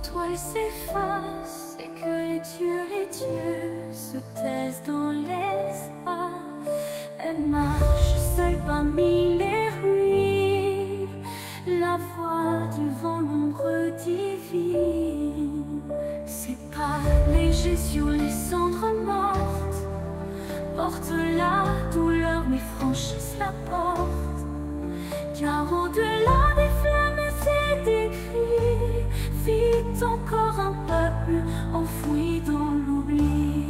l'étoile s'efface et que les dieux se taisent dans l'espace. Elle marche seule parmi les ruines, la voix du vent, l'ombre divine. Ses pas légers sur les cendres mortes portent la douleur mais franchissent la porte. Car au-delà des flammes et des cris vit encore un peuple enfoui dans l'oubli.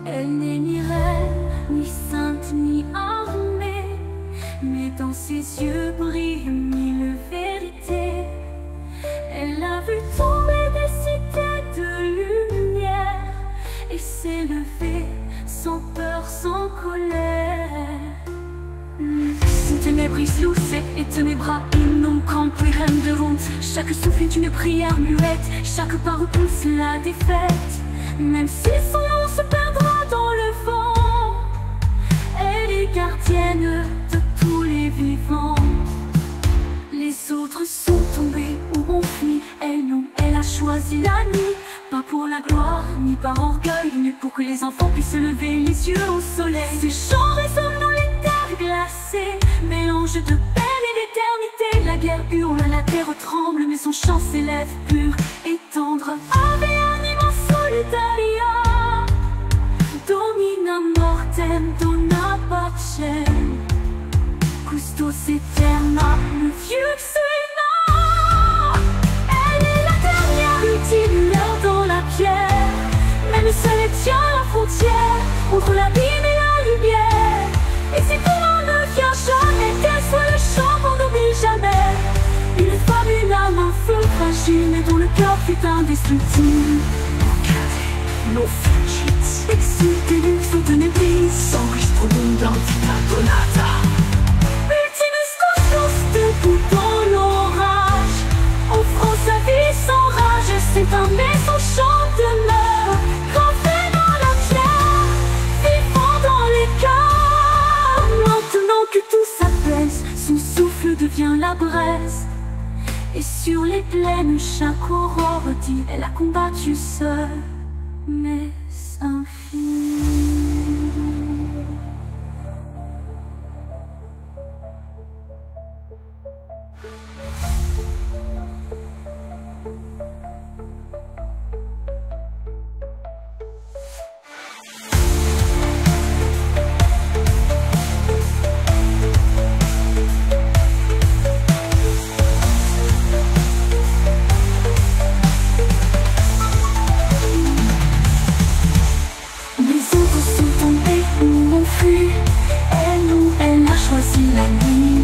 Elle n'est ni reine, ni sainte, ni armée, mais dans ses yeux brille mille vérités. Elle a vu tomber des cités de lumière et s'est levée sans peur, sans colère. Sous ténèbres isloussées et ténébras innombrants, rien de honte. Chaque souffle est une prière muette, chaque pas repousse la défaite. Même si son nom se perdra dans le vent, elle est gardienne de tous les vivants. Les autres sont tombés ou ont fui, elle non, elle a choisi la nuit. Pas pour la gloire, ni par orgueil, mais pour que les enfants puissent lever les yeux au soleil. Ces chants résonnent dans les terres glacées, mélange de peine et d'éternité. La guerre hurle, la terre tremble, mais son chant s'élève pur et tendre. Ave anima solitaria, domina mortem dona pacem, custos aeterna lucius in. Elle est la dernière ultime lueur dans la pierre, même seule elle tient la frontière entre l'abîme et la lumière. Et si tout le monde ne vient jamais, qu'elle soit le chant qu'on n'oublie jamais. Une femme, une âme, un feu fragile, mais dont le cœur fut indestructible. Non fugit, Exulté luxe de nebris, s'enregistre au monde d'Antica Donata. Ultimus Cosmos debout dans l'orage, offrant sa vie sans rage, s'éteint mais son chant demeure. Gravé dans la pierre, vivant dans les cœurs. Maintenant que tout s'apaise, son souffle devient la braise. Et sur les plaines, chaque aurore dit, elle a combattu seule, mais infime. Elle a choisi la nuit,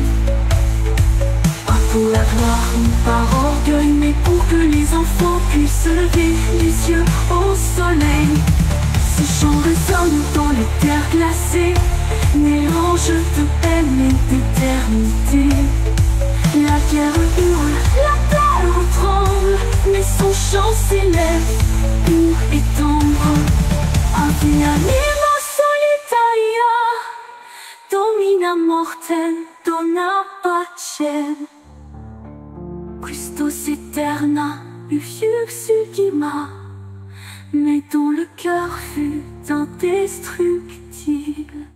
pas pour la gloire ni par orgueil, mais pour que les enfants puissent lever les yeux au soleil. Ce chant résonne dans les terres glacées, mélange de peine et d'éternité. La guerre hurle, la terre tremble, mais son chant s'élève pur et tendre. Ave anima solitaria, domina mortem dona pacem, custos aeterna lucius ultima, mais dont le cœur fut indestructible.